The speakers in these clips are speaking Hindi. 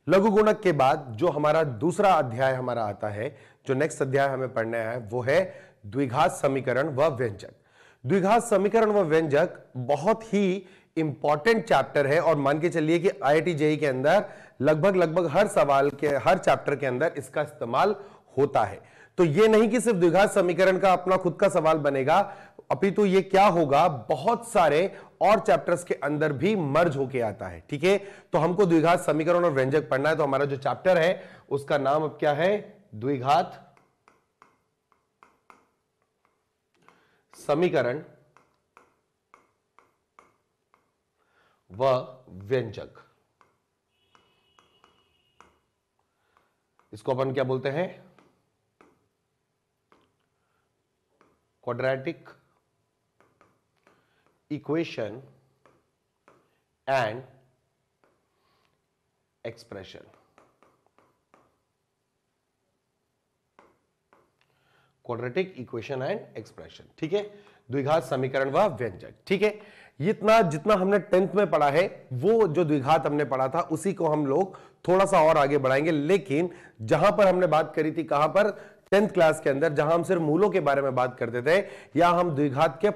लघु गुणक के बाद जो हमारा दूसरा अध्याय हमारा आता है, जो नेक्स्ट अध्याय हमें पढ़ना है, वो है द्विघात समीकरण व व्यंजक। द्विघात समीकरण व व्यंजक बहुत ही इंपॉर्टेंट चैप्टर है और मान के चलिए कि IIT JEE के अंदर लगभग हर सवाल के, हर चैप्टर के अंदर इसका इस्तेमाल होता है। तो ये नहीं कि सिर्फ द्विघात समीकरण का अपना खुद का सवाल बनेगा, अपितु ये क्या होगा, बहुत सारे और चैप्टर्स के अंदर भी मर्ज होके आता है। ठीक है, तो हमको द्विघात समीकरण और व्यंजक पढ़ना है। तो हमारा जो चैप्टर है उसका नाम अब क्या है, द्विघात समीकरण व व्यंजक। इसको अपन क्या बोलते हैं, quadratic equation and expression. Quadratic equation and expression. ठीक है, द्विघात समीकरण व व्यंजक। ठीक है, इतना जितना हमने 10th में पढ़ा है, वो जो द्विघात हमने पढ़ा था उसी को हम लोग थोड़ा सा और आगे बढ़ाएंगे। लेकिन जहां पर हमने बात करी थी, कहां पर, 10th क्लास के अंदर, जहां हम सिर्फ मूलों के बारे में बात करते थे, या हम द्विघात के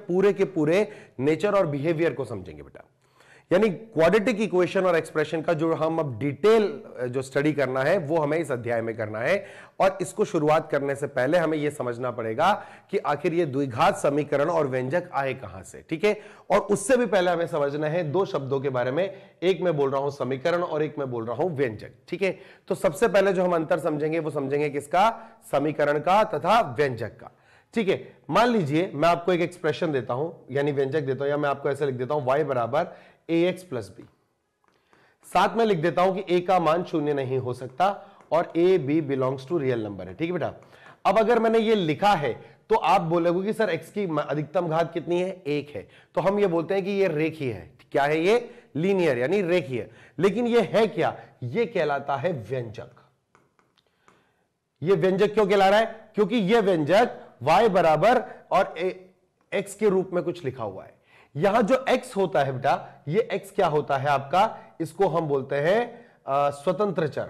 पूरे नेचर और बिहेवियर को समझेंगे बेटा। यानी क्वाड्रेटिक इक्वेशन और एक्सप्रेशन का जो हम अब डिटेल जो स्टडी करना है वो हमें इस अध्याय में करना है। और इसको शुरुआत करने से पहले हमें यह समझना पड़ेगा कि आखिर ये द्विघात समीकरण और व्यंजक आए कहां से। ठीक है, और उससे भी पहले हमें समझना है दो शब्दों के बारे में, एक मैं बोल रहा हूं समीकरण और एक मैं बोल रहा हूं व्यंजक। ठीक है, तो सबसे पहले जो हम अंतर समझेंगे वो समझेंगे किसका, समीकरण का तथा व्यंजक का। ठीक है, मान लीजिए मैं आपको एक एक्सप्रेशन देता हूं, यानी व्यंजक देता हूं, या मैं आपको ऐसे लिख देता हूं y बराबर ax प्लस बी। साथ में लिख देता हूं कि a का मान शून्य नहीं हो सकता और a b belongs to real number है। ठीक है बेटा, अब अगर मैंने ये लिखा है तो आप बोलोगे कि सर x की अधिकतम घात कितनी है, 1 है। तो हम ये बोलते हैं कि ये रेखीय है। क्या है ये, लीनियर यानी रेखीय। लेकिन ये है क्या, ये कहलाता है व्यंजक। ये व्यंजक क्यों कहला रहा है, क्योंकि ये व्यंजक y बराबर और x के रूप में कुछ लिखा हुआ है। यहां जो x होता है बेटा, ये x क्या होता है आपका, इसको हम बोलते हैं स्वतंत्र चर।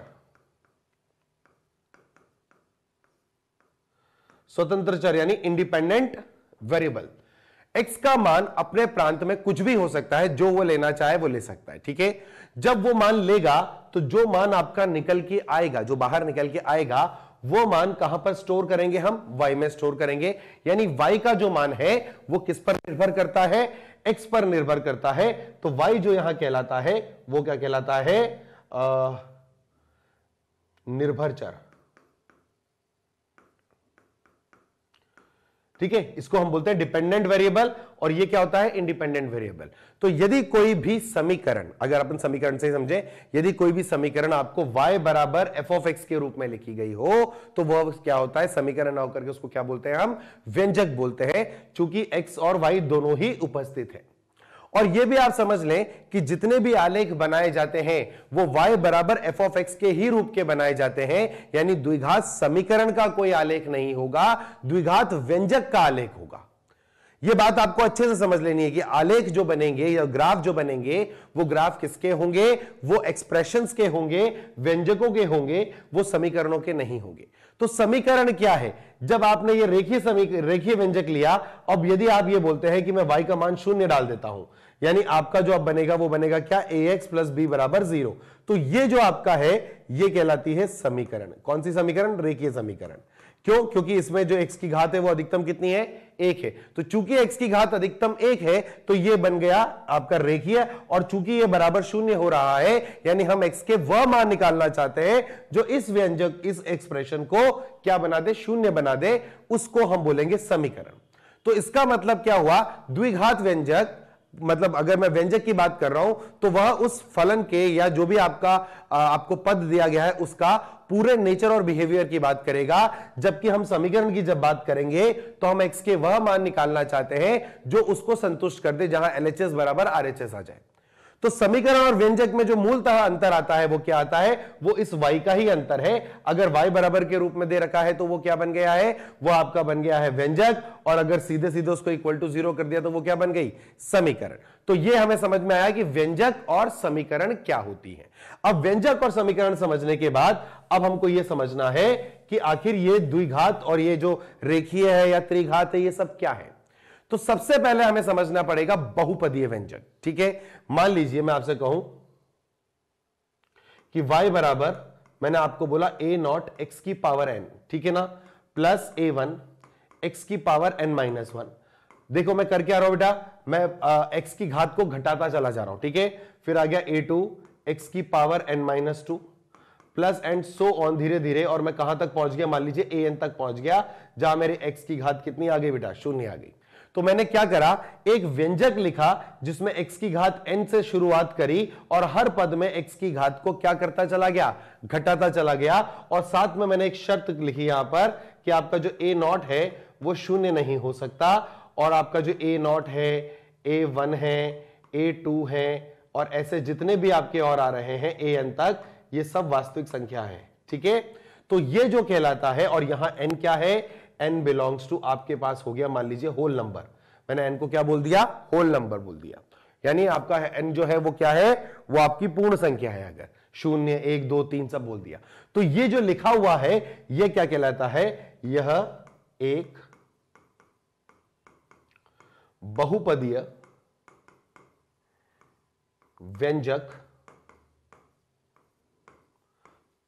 स्वतंत्र चर यानी इंडिपेंडेंट वेरिएबल। x का मान अपने प्रांत में कुछ भी हो सकता है, जो वो लेना चाहे वो ले सकता है। ठीक है, जब वो मान लेगा तो जो मान आपका निकल के आएगा, जो बाहर निकल के आएगा, वो मान कहां पर स्टोर करेंगे, हम y में स्टोर करेंगे। यानी y का जो मान है वो किस पर निर्भर करता है, x पर निर्भर करता है। तो y जो यहां कहलाता है वो क्या कहलाता है, निर्भर चर। ठीक है, इसको हम बोलते हैं डिपेंडेंट वेरिएबल, और ये क्या होता है, इंडिपेंडेंट वेरिएबल। तो यदि कोई भी समीकरण, अगर अपन समीकरण से समझे, यदि कोई भी समीकरण आपको y बराबर f ऑफ x के रूप में लिखी गई हो, तो वह क्या होता है, समीकरण ना होकर के उसको क्या बोलते हैं, हम व्यंजक बोलते हैं, चूंकि x और y दोनों ही उपस्थित है। और यह भी आप समझ लें कि जितने भी आलेख बनाए जाते हैं वो y बराबर f ऑफ x के ही रूप के बनाए जाते हैं। यानी द्विघात समीकरण का कोई आलेख नहीं होगा, द्विघात व्यंजक का आलेख होगा। यह बात आपको अच्छे से समझ लेनी है कि आलेख जो बनेंगे या ग्राफ जो बनेंगे, वो ग्राफ किसके होंगे, वो एक्सप्रेशंस के होंगे, व्यंजकों के होंगे, वो समीकरणों के नहीं होंगे। तो समीकरण क्या है, जब आपने ये रेखीय व्यंजक लिया, अब यदि आप ये बोलते हैं कि मैं y का मान शून्य डाल देता हूं, यानी आपका जो अब बनेगा वो बनेगा क्या, ax प्लस b बराबर 0। तो ये जो आपका है ये कहलाती है समीकरण। कौन सी समीकरण, रेखीय समीकरण। क्यों, क्योंकि इसमें जो x की घात है वो अधिकतम कितनी है, 1 है। तो चूंकि x की घात अधिकतम 1 है तो ये बन गया आपका रेखीय, और चूंकि ये बराबर शून्य हो रहा है, यानी हम x के वह मान निकालना चाहते हैं जो इस व्यंजक, इस एक्सप्रेशन को क्या बना दे, शून्य बना दे, उसको हम बोलेंगे समीकरण। तो इसका मतलब क्या हुआ, द्विघात व्यंजक, मतलब अगर मैं व्यंजक की बात कर रहा हूं तो वह उस फलन के या जो भी आपको पद दिया गया है उसका पूरे नेचर और बिहेवियर की बात करेगा। जबकि हम समीकरण की जब बात करेंगे तो हम x के वह मान निकालना चाहते हैं जो उसको संतुष्ट कर दे, जहां LHS बराबर RHS आ जाए। तो समीकरण और व्यंजक में जो मूलतः अंतर आता है वो क्या आता है, वो इस y का ही अंतर है। अगर y बराबर के रूप में दे रखा है तो वो क्या बन गया है, वो आपका बन गया है व्यंजक, और अगर सीधे सीधे उसको इक्वल टू 0 कर दिया तो वो क्या बन गई, समीकरण। तो ये हमें समझ में आया कि व्यंजक और समीकरण क्या होती है। अब व्यंजक और समीकरण समझने के बाद अब हमको यह समझना है कि आखिर ये द्विघात और ये जो रेखीय है या त्रिघात है ये सब क्या है। तो सबसे पहले हमें समझना पड़ेगा बहुपदीय व्यंजक। ठीक है, मान लीजिए मैं आपसे कहूं कि y बराबर, मैंने आपको बोला a नॉट x की पावर n, ठीक है ना, प्लस a1 x की पावर n माइनस 1। देखो मैं कर क्या रहा हूं बेटा, मैं x की घात को घटाता चला जा रहा हूं, ठीक है। फिर आ गया a2 x की power n minus 2 plus and so on, धीरे धीरे, और मैं कहां तक पहुंच गया, मान लीजिए an तक पहुंच गया, जहां मेरे x की घात कितनी आ गई बेटा, 0 आ गई। तो मैंने क्या करा, एक व्यंजक लिखा जिसमें x की घात n से शुरुआत करी और हर पद में x की घात को क्या करता चला गया, घटाता चला गया। और साथ में मैंने एक शर्त लिखी यहां पर कि आपका जो a नॉट है वो 0 नहीं हो सकता, और आपका जो a नॉट है, a1 है, a2 है, और ऐसे जितने भी आपके और आ रहे हैं an तक, ये सब वास्तविक संख्या है। ठीक है, तो ये जो कहलाता है, और यहां n क्या है, n बिलोंग्स टू आपके पास हो गया मान लीजिए होल नंबर। मैंने n को क्या बोल दिया, होल नंबर बोल दिया, यानी आपका n जो है वो क्या है, वो आपकी पूर्ण संख्या है। अगर 0 1 2 3 सब बोल दिया तो ये जो लिखा हुआ है ये क्या कहलाता है, यह एक बहुपदीय व्यंजक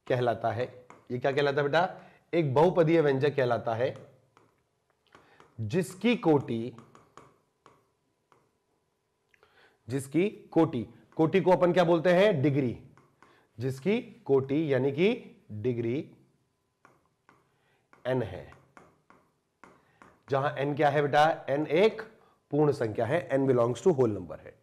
कहलाता है। ये क्या कहलाता है बेटा, एक बहुपदीय व्यंजक कहलाता है जिसकी कोटि को अपन क्या बोलते हैं, डिग्री, जिसकी कोटि यानी कि डिग्री n है। जहां n क्या है बेटा, n एक पूर्ण संख्या है, n belongs to whole number है।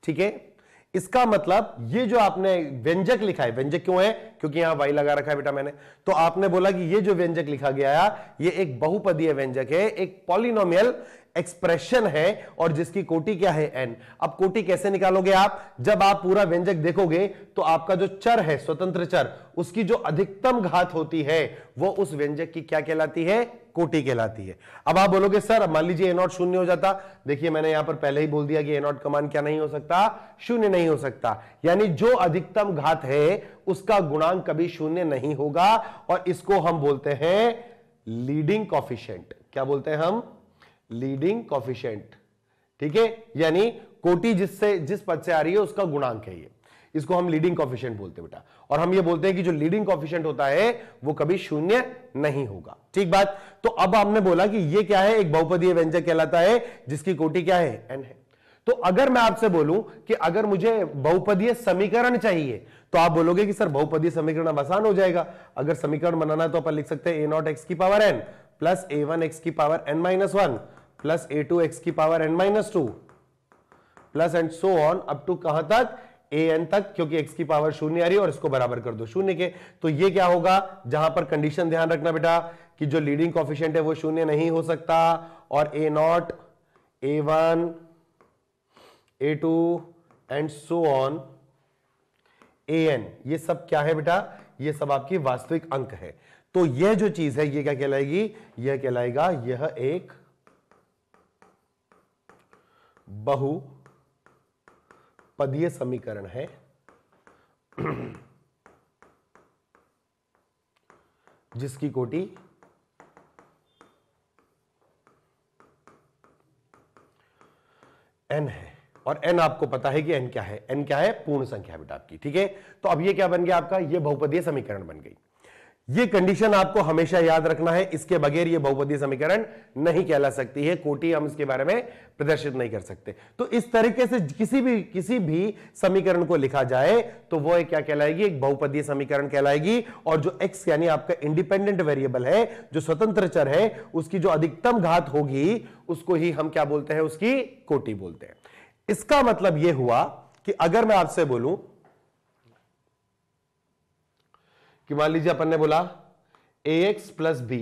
ठीक है, इसका मतलब ये जो आपने व्यंजक लिखा है, व्यंजक क्यों है, क्योंकि यहां y लगा रखा है बेटा मैंने, तो आपने बोला कि ये जो व्यंजक लिखा गया है ये एक बहुपदीय व्यंजक है, एक पॉलिनोमियल एक्सप्रेशन है, और जिसकी कोटि क्या है, n। अब कोटि कैसे निकालोगे आप, जब आप पूरा व्यंजक देखोगे तो आपका जो चर है, स्वतंत्र चर, उसकी जो अधिकतम घात होती है वो उस व्यंजक की क्या कहलाती है, कोटि कहलाती है। अब आप बोलोगे सर अब मान लीजिए a0 0 हो जाता, देखिए मैंने यहां पर पहले ही बोल दिया कि a0 का मान क्या नहीं हो सकता, 0 नहीं हो सकता, यानी जो अधिकतम घात है उसका गुणांक कभी 0 नहीं होगा, और इसको हम बोलते हैं लीडिंग कॉफिशिएंट। क्या बोलते हैं हम, लीडिंग कॉफिशिएंट। ठीक है, यानी कोटि जिस पद से आ रही है उसका गुणांक है ये, इसको हम लीडिंग कॉफिशिएंट बोलते हैं बेटा। और हम ये बोलते हैं कि जो लीडिंग कॉफिशिएंट होता है वो कभी 0 नहीं होगा। ठीक बात। तो अब हमने बोला कि ये क्या है, एक बहुपदीय व्यंजक कहलाता है जिसकी कोटि क्या है, n है। तो अगर मैं आपसे बोलूं कि अगर मुझे बहुपदीय समीकरण चाहिए, तो आप बोलोगे कि सर बहुपदीय समीकरण अब आसान हो जाएगा। अगर समीकरण बनाना तो अपन लिख सकते हैं a0 x की power n plus a1 x की power n minus 1 plus a2 x की power n minus 2 plus and so on up to कहां तक, an तक, क्योंकि x की पावर 0 आ रही है और इसको बराबर कर दो 0 के। तो ये क्या होगा, जहां पर कंडीशन ध्यान रखना बेटा कि जो लीडिंग कॉफिशिएंट है वो 0 नहीं हो सकता, और a0 a1 a2 and so on an, ये सब क्या है बेटा, ये सब आपकी वास्तविक अंक है। तो यह जो चीज है ये क्या कहलाएगी, यह कहलाएगा, यह एक बहुपदीय समीकरण है जिसकी कोटि n है, और n आपको पता है कि n क्या है, n क्या है, पूर्ण संख्या बेटा आपकी। ठीक है, तो अब ये क्या बन गया आपका, ये बहुपदीय समीकरण बन गई। ये कंडीशन आपको हमेशा याद रखना है, इसके बगैर ये बहुपदीय समीकरण नहीं कहला सकती है, कोटि हम इसके बारे में प्रदर्शित नहीं कर सकते। तो इस तरीके से किसी भी समीकरण को लिखा जाए तो वो क्या कहलाएगी, एक बहुपदीय समीकरण कहलाएगी। और जो x यानी आपका इंडिपेंडेंट वेरिएबल है, जो स्वतंत्र चर है, उसकी जो अधिकतम घात होगी उसको ही हम क्या बोलते हैं, उसकी कोटि बोलते हैं। इसका मतलब यह हुआ कि अगर मैं आपसे बोलूं कि मान लीजिए अपन ने बोला ax प्लस बी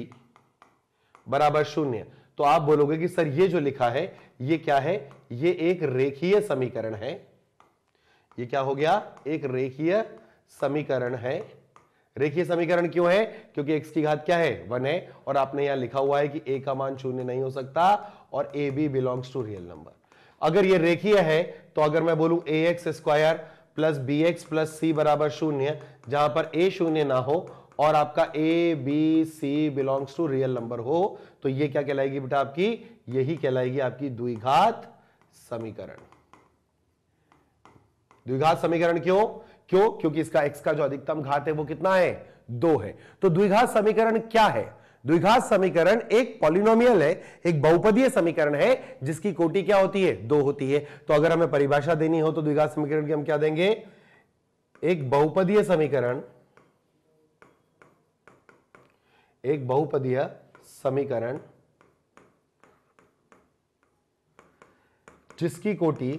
बराबर 0, तो आप बोलोगे कि सर ये जो लिखा है ये क्या है, ये एक रेखीय समीकरण है, ये क्या हो गया, एक रेखीय समीकरण है। रेखीय समीकरण क्यों है, क्योंकि x की घात क्या है 1 है, और आपने यहां लिखा हुआ है कि a का मान शून्य नहीं हो सकता और a b belongs to real number. अगर ये रेखीय है तो अगर मैं बोलूं ax square plus bx plus c बराबर शून्य, जहां पर a शून्य ना हो और आपका a b c belongs to real number हो, तो ये क्या कहलाएगी बेटा आपकी, यही कहलाएगी आपकी द्विघात समीकरण। द्विघात समीकरण क्यों, क्योंकि इसका x का जो अधिकतम घात है वो कितना है, 2 है। तो द्विघात समीकरण क्या है, द्विघात समीकरण एक पॉलिनोमियल है, एक बहुपदीय समीकरण है जिसकी कोटि क्या होती है, 2 होती है। तो अगर हमें परिभाषा देनी हो तो द्विघात समीकरण की हम क्या देंगे, एक बहुपदीय समीकरण, एक बहुपदीय समीकरण जिसकी कोटि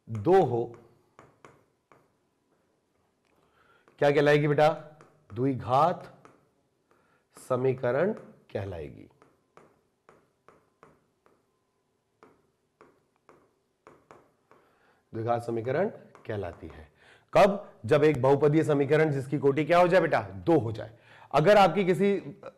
2 हो, क्या कहलाएगी बेटा, द्विघात समीकरण कहलाएगी। द्विघात समीकरण कहलाती है कब, जब एक बहुपदीय समीकरण जिसकी कोटि क्या हो जाए बेटा, 2 हो जाए। अगर आपकी किसी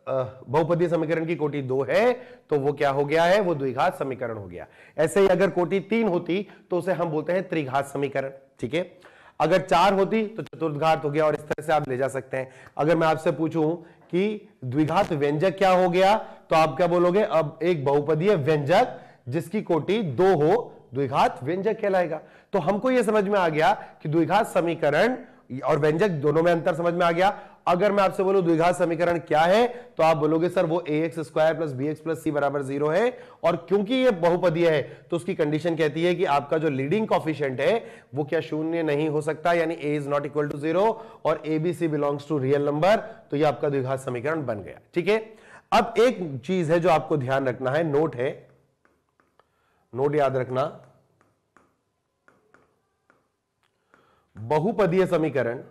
बहुपदीय समीकरण की कोटि 2 है तो वो क्या हो गया है, वो द्विघात समीकरण हो गया। ऐसे ही अगर कोटि 3 होती तो उसे हम बोलते हैं त्रिघात समीकरण, ठीक है। अगर 4 होती तो चतुर्थघात हो गया, और इस तरह से आप ले जा सकते हैं। अगर मैं आपसे पूछूं कि द्विघात व्यंजक क्या हो गया, तो आप क्या बोलोगे, अब एक बहुपदीय व्यंजक जिसकी कोटि 2 हो द्विघात व्यंजक कहलाएगा। तो हमको यह समझ में आ गया कि द्विघात समीकरण और व्यंजक दोनों में अंतर समझ में आ गया। अगर मैं आपसे बोलूं द्विघात समीकरण क्या है, तो आप बोलोगे सर वो ax square plus bx plus c बराबर 0 है, और क्योंकि ये बहुपदीय है तो उसकी कंडीशन कहती है कि आपका जो लीडिंग कॉफिशिएंट है वो क्या शून्य नहीं हो सकता, यानी a is not equal to 0 और a b c belongs to real number, तो ये आपका द्विघात समीकरण बन गया, ठीक है। अब एक चीज है जो आपको ध्यान रखना है, नोट है, नोट याद रखना, बहुपदीय समीकरण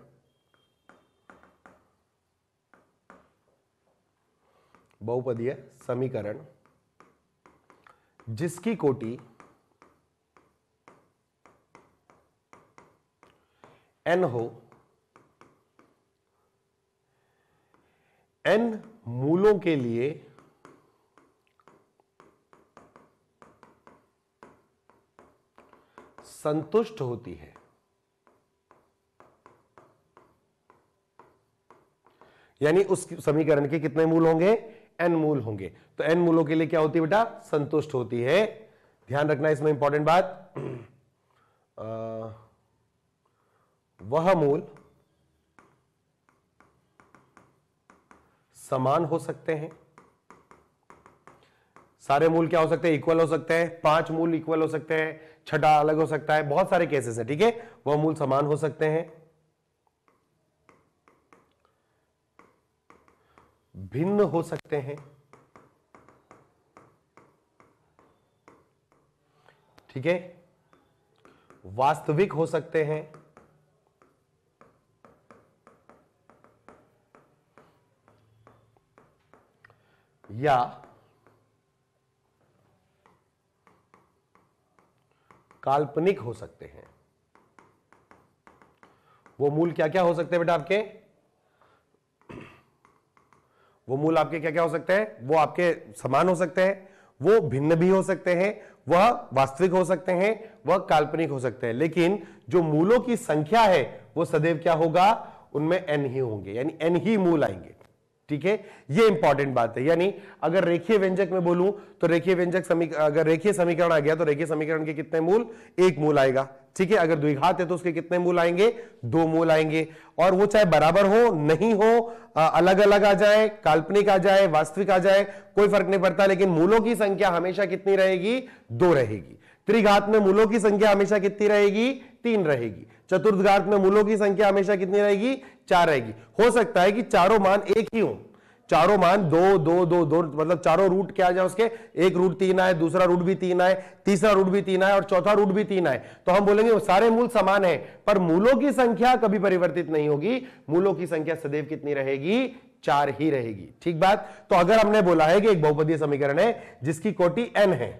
जिसकी कोटि n हो, n मूलों के लिए संतुष्ट होती है। यानी उस समीकरण के कितने मूल होंगे, n मूल होंगे। तो n मूलों के लिए क्या होती है बेटा, संतुष्ट होती है। ध्यान रखना इसमें इंपॉर्टेंट बात, वह मूल समान हो सकते हैं। सारे मूल क्या हो सकते हैं, इक्वल हो सकते हैं। 5 मूल इक्वल हो सकते हैं, छठा अलग हो सकता है, बहुत सारे केसेस हैं, ठीक है। वह मूल समान हो सकते हैं, भिन्न हो सकते हैं, ठीक है, वास्तविक हो सकते हैं, या काल्पनिक हो सकते हैं। वो मूल क्या क्या हो सकते हैं बेटा आपके, वो मूल आपके क्या क्या हो सकते हैं, वो आपके समान हो सकते हैं, वो भिन्न भी हो सकते हैं, वह वास्तविक हो सकते हैं, वह काल्पनिक हो सकते हैं। लेकिन जो मूलों की संख्या है वो सदैव क्या होगा, उनमें n ही होंगे, यानी n ही मूल आएंगे, ठीक है। ये इंपॉर्टेंट बात है। यानी अगर रेखीय व्यंजक में बोलूं तो रेखीय व्यंजक अगर रेखीय समीकरण आ गया तो रेखीय समीकरण के कितने मूल, 1 मूल आएगा, ठीक है। अगर द्विघात है तो उसके कितने मूल आएंगे, 2 मूल आएंगे। और वो चाहे बराबर हो नहीं हो, अलग अलग आ जाए, काल्पनिक आ जाए, वास्तविक आ जाए, कोई फर्क नहीं पड़ता, लेकिन मूलों की संख्या हमेशा कितनी रहेगी, 2 रहेगी। त्रिघात में मूलों की संख्या हमेशा कितनी रहेगी, 3 रहेगी। चतुर्थघात में मूलों की संख्या हमेशा कितनी रहेगी, 4 रहेगी। हो सकता है कि चारों मान एक ही हो, चारों मान 2 2 2 2, मतलब चारों रूट क्या आ जाए उसके, एक रूट 3 आए, दूसरा रूट भी 3 आए, तीसरा रूट भी 3 आए और चौथा रूट भी 3 आए, तो हम बोलेंगे वो सारे मूल समान है, पर मूलों की संख्या कभी परिवर्तित नहीं होगी। मूलों की संख्या सदैव कितनी रहेगी, 4 ही रहेगी, ठीक बात। तो अगर हमने बोला है कि एक बहुपदीय समीकरण है जिसकी कोटि n है,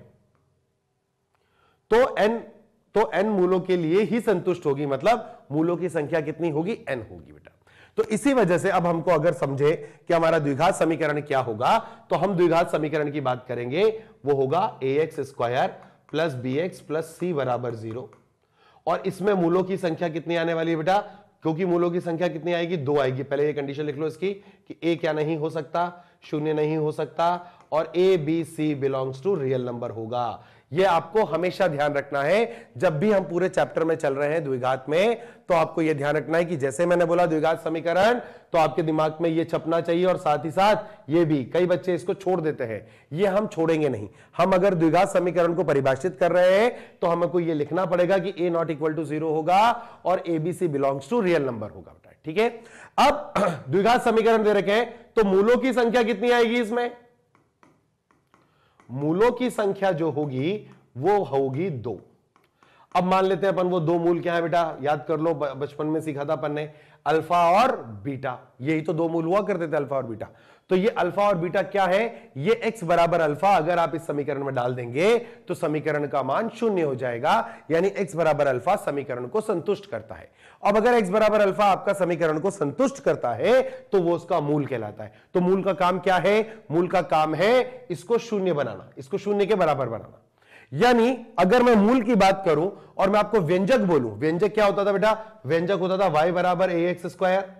तो n मूलों के लिए ही संतुष्ट होगी, मतलब मूलों की संख्या कितनी होगी, n होगी बेटा। तो इसी वजह से अब हमको अगर समझे कि हमारा द्विघात समीकरण क्या होगा, तो हम द्विघात समीकरण की बात करेंगे, वो होगा ax square plus bx plus c बराबर 0। और इसमें मूलों की संख्या कितनी आने वाली है बेटा, क्योंकि मूलों की संख्या कितनी आएगी, 2 आएगी। पहले ये कंडीशन लिख लो इसकी कि a क्या नहीं हो सकता, शून्य नहीं हो सकता, और a b c belongs to real number होगा। ये आपको हमेशा ध्यान रखना है जब भी हम पूरे चैप्टर में चल रहे हैं द्विघात में, तो आपको यह ध्यान रखना है कि जैसे मैंने बोला द्विघात समीकरण, तो आपके दिमाग में यह छपना चाहिए, और साथ ही साथ ये भी, कई बच्चे इसको छोड़ देते हैं, ये हम छोड़ेंगे नहीं। हम अगर द्विघात समीकरण को परिभाषित कर रहे हैं तो हमको यह लिखना पड़ेगा कि a नॉट इक्वल टू 0 होगा और abc belongs to real number होगा। ठीक है, अब द्विघात समीकरण दे रखे हैं, तो मूलों की संख्या कितनी आएगी इसमें, मूलों की संख्या जो होगी वो होगी 2। अब मान लेते हैं अपन वो 2 मूल क्या है बेटा, याद कर लो, बचपन में सीखा था अपन ने, अल्फा और बीटा, यही तो 2 मूल हुआ करते थे, अल्फा और बीटा। तो ये अल्फा और बीटा क्या है, ये x बराबर अल्फा अगर आप इस समीकरण में डाल देंगे तो समीकरण का मान 0 हो जाएगा, यानी x बराबर अल्फा समीकरण को संतुष्ट करता है। अब अगर x बराबर अल्फा आपका समीकरण को संतुष्ट करता है तो वो उसका मूल कहलाता है। तो मूल का काम क्या है, मूल का काम है इसको 0 बनाना, इसको 0 के बराबर बनाना। यानी अगर मैं मूल की बात करूं और मैं आपको व्यंजक बोलूं, व्यंजक क्या होता था बेटा, व्यंजक होता था y बराबर ax square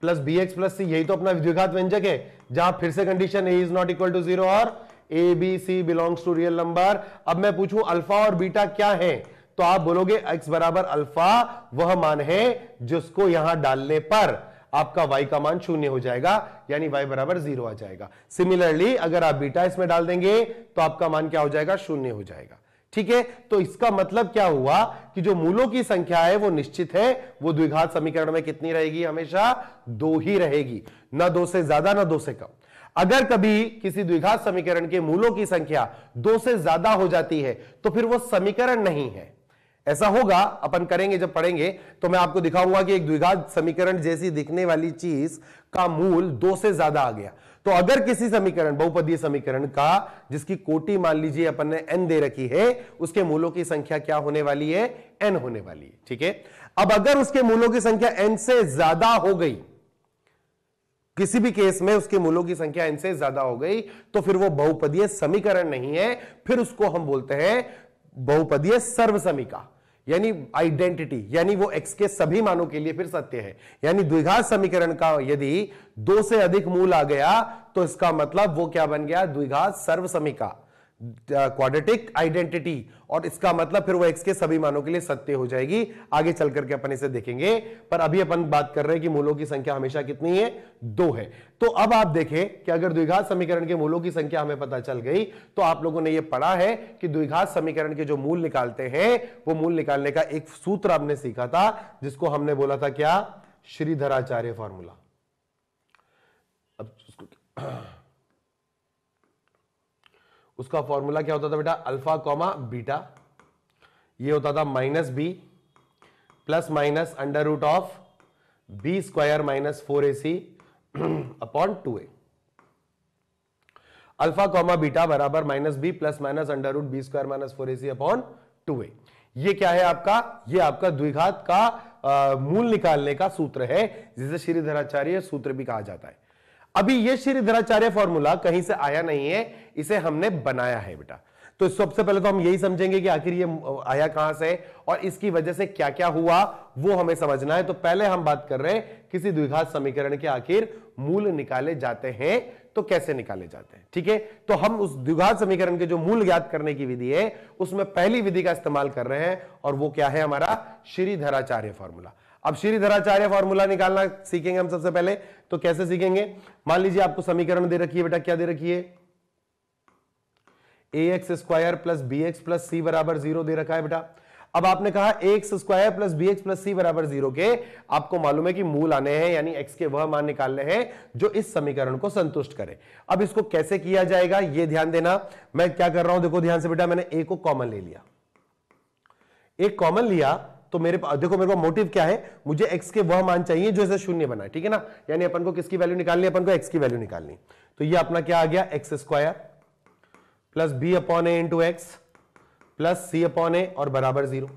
plus bx plus c, यही तो अपना द्विघात व्यंजक है, जहां फिर से condition a is not equal to 0 और a b c belongs to real number. अब मैं पूछूं अल्फा और बीटा क्या है, तो आप बोलोगे x बराबर अल्फा वह मान है जिसको यहां डालने पर आपका y का मान 0 हो जाएगा, यानी y बराबर 0 आ जाएगा। सिमिलरली अगर आप बीटा इसमें डाल देंगे तो आपका मान क्या हो जाएगा, 0 हो जाएगा। ठीक है, तो इसका मतलब क्या हुआ कि जो मूलों की संख्या है वो निश्चित है, वो द्विघात समीकरण में कितनी रहेगी, हमेशा 2 ही रहेगी, ना 2 से ज्यादा ना 2 से कम। अगर कभी किसी द्विघात समीकरण के मूलों की संख्या 2 से ज्यादा हो जाती है तो फिर वो समीकरण नहीं है। ऐसा होगा, अपन करेंगे जब पढ़ेंगे तो मैं आपको दिखाऊंगा कि एक द्विघात समीकरण जैसी दिखने वाली चीज का मूल 2 से ज्यादा आ गया। तो अगर किसी समीकरण, बहुपदीय समीकरण का जिसकी कोटि मान लीजिए अपन ने n दे रखी है, उसके मूलों की संख्या क्या होने वाली है, n होने वाली है। ठीक है, अब अगर उसके मूलों की संख्या n से ज्यादा हो गई, किसी भी केस में उसके मूलों की संख्या n से ज्यादा हो गई, तो फिर वो बहुपदीय समीकरण नहीं है, फिर उसको हम बोलते हैं बहुपदीय सर्वसमीका, यानी आइडेंटिटी, यानी वो x के सभी मानों के लिए फिर सत्य है। यानी द्विघात समीकरण का यदि 2 से अधिक मूल आ गया तो इसका मतलब वो क्या बन गया, द्विघात सर्वसमीका, क्वाड्रेटिक आइडेंटिटी, और इसका मतलब फिर वो x के सभी मानों के लिए सत्य हो जाएगी। आगे चल करके अपन इसे देखेंगे, पर अभी अपन बात कर रहे हैं कि मूलों की संख्या हमेशा कितनी है, 2 है। तो अब आप देखें कि अगर द्विघात समीकरण के मूलों की संख्या हमें पता चल गई, तो आप लोगों ने यह पढ़ा है कि द्विघात समीकरण के जो मूल निकालते हैं, वो मूल निकालने का एक सूत्र आपने सीखा था, जिसको हमने बोला था क्या, श्रीधराचार्य फॉर्मूला। अब उसका फॉर्मूला क्या होता था बेटा, अल्फा कॉमा बीटा, ये होता था -b plus minus under root of b square minus 4ac upon 2a। Alpha comma beta बराबर -b plus minus under root b square minus 4ac upon 2a। ये क्या है आपका, ये आपका द्विघात का मूल निकालने का सूत्र है, जिसे श्रीधराचार्य सूत्र भी कहा जाता है। अभी ये श्रीधराचार्य फॉर्मूला कहीं से आया नहीं है, इसे हमने बनाया है बेटा। तो सबसे पहले तो हम यही समझेंगे कि आखिर ये आया कहां से और इसकी वजह से क्या क्या हुआ, वो हमें समझना है। तो पहले हम बात कर रहे हैं किसी द्विघात समीकरण के आखिर मूल निकाले जाते हैं तो कैसे निकाले जाते हैं। ठीक है, तो हम उस द्विघात समीकरण के जो मूल ज्ञात करने की विधि है, उसमें पहली विधि का इस्तेमाल कर रहे हैं, और वो क्या है, हमारा श्रीधराचार्य फॉर्मूला। अब श्रीधराचार्य फॉर्मूला निकालना सीखेंगे हम सबसे पहले। तो कैसे सीखेंगे, मान लीजिए आपको समीकरण दे रखी है बेटा, क्या दे रखी है, ax square plus bx plus c बराबर 0 दे रखा है बेटा। अब आपने कहा ax square plus bx plus c बराबर 0 के आपको मालूम है कि मूल आने हैं, यानी x के वह मान निकालने हैं जो इस समीकरण को संतुष्ट करे। अब इसको कैसे किया जाएगा ये ध्यान देना। मैं क्या कर रहा हूं, देखो ध्यान से बेटा, मैंने a को कॉमन ले लिया, एक कॉमन लिया तो मेरे देखो मेरे को मोटिव क्या है, मुझे x के वह मान चाहिए जो इसे 0 बनाए। ठीक है ना, यानी अपन को किसकी वैल्यू निकालनी है, अपन को x की वैल्यू निकालनी। तो ये अपना क्या आ गया, x square plus b upon a into x plus c upon a और बराबर 0।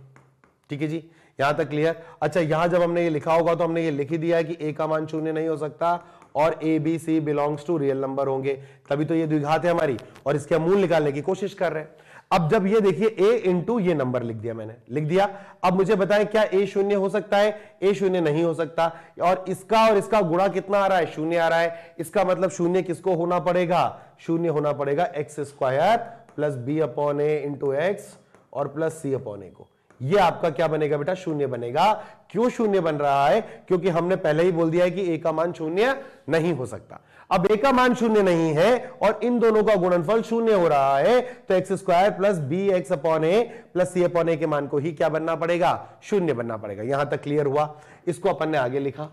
ठीक है जी, यहां तक क्लियर। अच्छा, यहां जब हमने ये लिखा होगा तो हमने ये लिख ही दिया है कि ए का मान शून्य नहीं हो सकता और A B C belongs to real number होंगे, तभी तो ये द्विघात है हमारी और इसके मूल निकालने की कोशिश कर रहे हैं। अब जब ये देखिए a इंटू ये नंबर लिख दिया मैंने, लिख दिया। अब मुझे बताएं क्या a शून्य हो सकता है? a शून्य नहीं हो सकता। और इसका गुणा कितना आ रहा है? शून्य आ रहा है। इसका मतलब शून्य किसको होना पड़ेगा? शून्य होना पड़ेगा x square plus b upon a into x और प्लस सी अपॉन ए को। ये आपका क्या बनेगा बेटा? शून्य बनेगा। क्यों शून्य बन रहा है? क्योंकि हमने पहले ही बोल दिया है कि a का मान शून्य नहीं हो सकता। अब a का मान शून्य नहीं है और इन दोनों का गुणनफल शून्य हो रहा है, तो x square plus b x upon a plus c upon a के मान को ही क्या बनना पड़ेगा? शून्य बनना पड़ेगा। यहां तक क्लियर हुआ? इसको अपन ने आगे लिखा।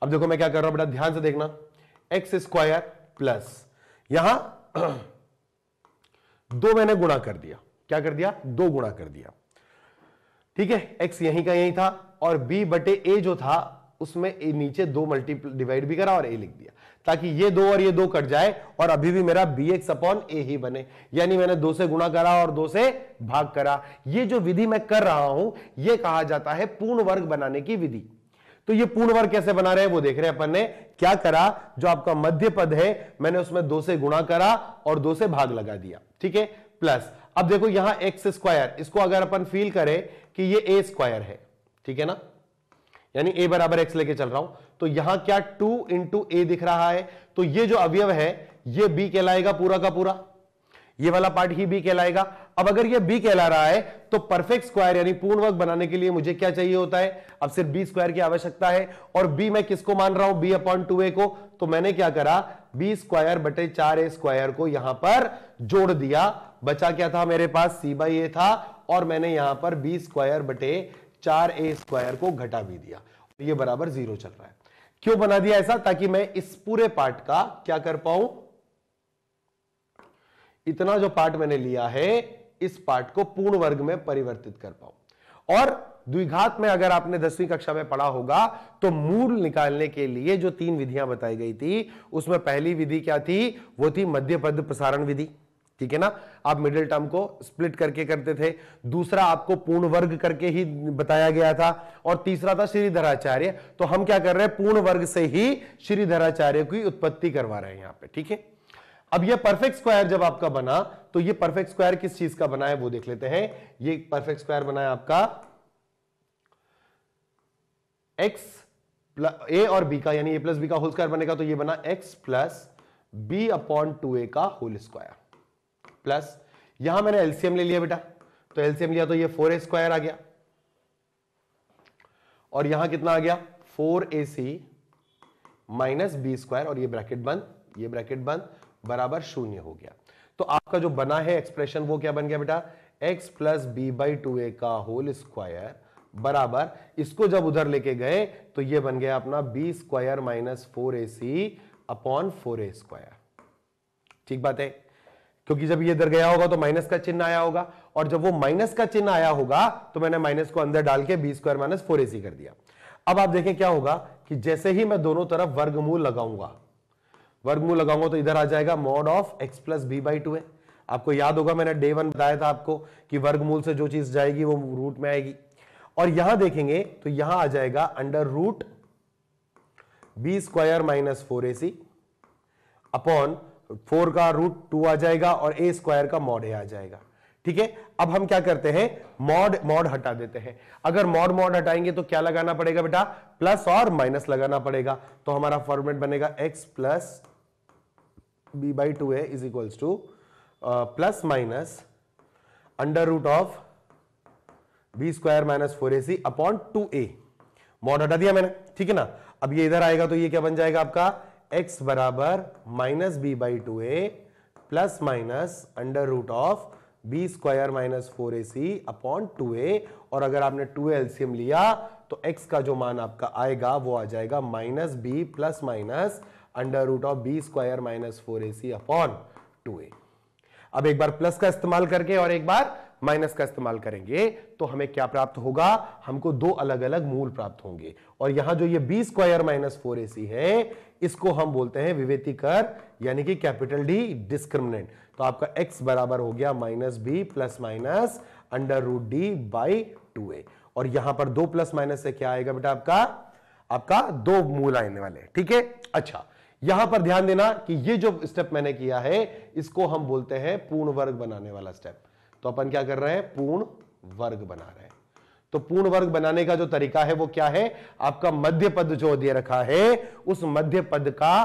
अब देखो मैं क्या कर रहा हूं बेटा, ध्यान से देखना। एक्स स्क्वायर प्लस यहां दो मैंने गुणा कर दिया। क्या कर दिया? दो गुणा कर दिया। ठीक है, x यहीं का यहीं था और b बटे a जो था उसमें a नीचे दो मल्टीप्लाई डिवाइड भी करा और a लिख दिया, ताकि ये दो और ये दो कट जाए और अभी भी मेरा bx अपॉन a ही बने। यानी मैंने दो से गुणा करा और दो से भाग करा। ये जो विधि मैं कर रहा हूं ये कहा जाता है पूर्ण वर्ग बनाने की विधि। तो ये पूर्ण वर्ग कैसे बना रहे हैं वो देख रहे हैं अपन ने। क्या करा? जो आपका मध्य पद है मैंने उसमें दो से गुणा करा और दो से भाग लगा दिया। ठीक है, प्लस अब देखो यहां एक्स स्क्वायर, इसको अगर अपन फील करें कि ये ए स्क्वायर है, ठीक है ना, यानी ए बराबर एक्स लेके चल रहा हूं, तो यहां क्या 2 इंटू ए दिख रहा है, तो ये जो अवयव है ये बी कहलाएगा पूरा का पूरा, ये वाला पार्ट ही बी कहलाएगा। अब अगर ये बी कहला रहा है तो परफेक्ट स्क्वायर यानी पूर्ण वर्ग बनाने के लिए मुझे क्या चाहिए होता है? अब सिर्फ बी स्क्वायर की आवश्यकता है। और बी मैं किसको मान रहा हूं? बी अपॉन 2a को। तो मैंने क्या करा? बी स्क्वायर बटे 4a स्क्वायर को यहां पर जोड़ दिया। बचा क्या था मेरे पास? c बाई ए था और मैंने यहां पर बी स्क्वायर बटे 4a स्क्वायर को घटा भी दिया। ये बराबर 0 चल रहा है। क्यों बना दिया ऐसा? ताकि मैं इस पूरे पार्ट का क्या कर पाऊं, इतना जो पार्ट मैंने लिया है इस पार्ट को पूर्ण वर्ग में परिवर्तित कर पाऊं। और द्विघात में अगर आपने 10वीं कक्षा में पढ़ा होगा तो मूल निकालने के लिए जो 3 विधियां बताई गई थी उसमें पहली विधि क्या थी? वो थी मध्य पद प्रसारण विधि। ठीक है ना, आप मिडिल टर्म को स्प्लिट करके करते थे। दूसरा आपको पूर्ण वर्ग करके ही बताया गया था और तीसरा था श्रीधराचार्य। तो हम क्या कर रहे हैं? पूर्ण वर्ग से ही श्रीधराचार्य की उत्पत्ति करवा रहे हैं यहां पे। ठीक है, अब ये परफेक्ट स्क्वायर जब आपका बना तो ये परफेक्ट स्क्वायर किस चीज का बना है वो देख लेते हैं। ये परफेक्ट स्क्वायर बना है आपका x a और b का, यानी a प्लस बी का होल स्क्वायर बनेगा, तो ये बना x plus b upon 2a का होल स्क्वायर प्लस यहां मैंने एलसीएम ले लिया बेटा, तो एलसीएम लिया तो ये 4a स्क्वायर आ गया और यहां कितना आ गया? 4ac माइनस बी स्क्वायर और ये ब्रैकेट बंद, ये ब्रैकेट बंद, बराबर 0 हो गया। तो आपका जो बना है एक्सप्रेशन वो क्या बन गया बेटा? x plus B by 2a का होल स्क्वायर बराबर, इसको जब उधर लेके गए तो ये बन गया अपना B square minus 4ac upon 4a square. ठीक बात है, क्योंकि जब ये इधर गया होगा तो माइनस का चिन्ह आया होगा और जब वो माइनस का चिन्ह आया होगा तो मैंने माइनस को अंदर डाल के बी स्क्वायर माइनस 4ac कर दिया। अब आप देखें क्या होगा कि जैसे ही मैं दोनों तरफ वर्गमूल लगाऊंगा, वर्गमूल लगाऊंगा तो इधर आ जाएगा mod of x plus B by 2a। आपको याद होगा मैंने डे 1 बताया था आपको कि वर्गमूल से जो चीज जाएगी वो रूट में आएगी। और यहां देखेंगे तो यहां आ जाएगा under root B square minus 4ac upon 4 का रूट 2 आ जाएगा और a स्क्वायर का मॉड a आ जाएगा। ठीक है, अब हम क्या करते हैं? मॉड हटा देते हैं। अगर मॉड हटाएंगे तो क्या लगाना पड़ेगा बेटा? प्लस और माइनस लगाना पड़ेगा। तो हमारा फॉर्मेट बनेगा x plus B by 2a is equals to plus minus under root of B square minus 4ac upon 2a। Mod हटा दिया मैंने, ठीक है ना। अब ये इधर आएगा तो ये क्या बन जाएगा आपका? x बराबर minus B by 2a plus minus under root of B square minus 4ac upon 2a। और अगर आपने 2a एलसीएम लिया तो x का जो मान आपका आएगा वो आ जाएगा minus B plus minus under root of B square minus 4ac upon 2a। अब एक बार प्लस का इस्तेमाल करके और एक बार माइनस का इस्तेमाल करेंगे तो हमें क्या प्राप्त होगा, हमको दो अलग अलग मूल प्राप्त होंगे। और यहां जो ये बी स्क्वायर माइनस 4ac है, इसको हम बोलते हैं विवेतीकर, यानी कि कैपिटल डी डिस्क्रिमिनेंट। तो आपका x बराबर हो गया minus B plus minus under root D by 2a। और यहां पर दो प्लस माइनस से क्या आएगा बेटा, आपका दो मूल आने वाले, ठीक है। अच्छा, यहां पर ध्यान देना कि ये जो स्टेप मैंने किया है इसको हम बोलते हैं पूर्ण वर्ग बनाने वाला स्टेप। तो अपन क्या कर रहे हैं, पूर्ण वर्ग बना रहे हैं। तो पूर्ण वर्ग बनाने का जो तरीका है वो क्या है, आपका मध्य पद जो दे रखा है उस मध्य पद का,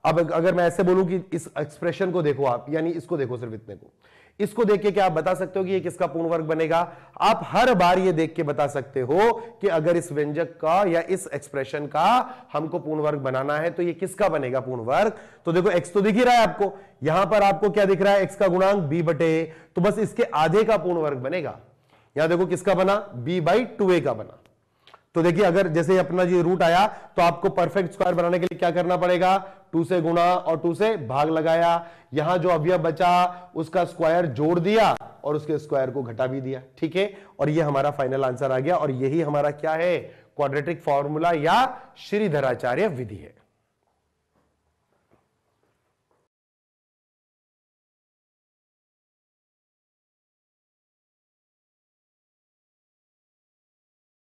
अब अगर मैं ऐसे बोलूं कि इस एक्सप्रेशन को देखो आप, यानी इसको देखो, सिर्फ इतने को, इसको देख के क्या आप बता सकते हो कि ये किसका पूर्ण वर्ग बनेगा। आप हर बार ये देख के बता सकते हो कि अगर इस व्यंजक का या इस एक्सप्रेशन का हमको पूर्ण वर्ग बनाना है तो ये किसका बनेगा पूर्ण वर्ग। तो देखो x तो दिख ही रहा है आपको, यहां पर आपको क्या दिख रहा है, x का गुणांक b बटे, तो बस इसके आधे का पूर्ण वर्ग बनेगा। यहां देखो किसका बना, b बाई 2a का बना। तो देखिए अगर जैसे अपना जो रूट आया तो आपको परफेक्ट स्क्वायर बनाने के लिए क्या करना पड़ेगा, 2 से गुणा और 2 से भाग लगाया, यहां जो अवयव बचा उसका स्क्वायर जोड़ दिया और उसके स्क्वायर को घटा भी दिया, ठीक है। और ये हमारा फाइनल आंसर आ गया। और यही हमारा क्या है, क्वाड्रेटिक फॉर्मूला या श्रीधराचार्य विधि है।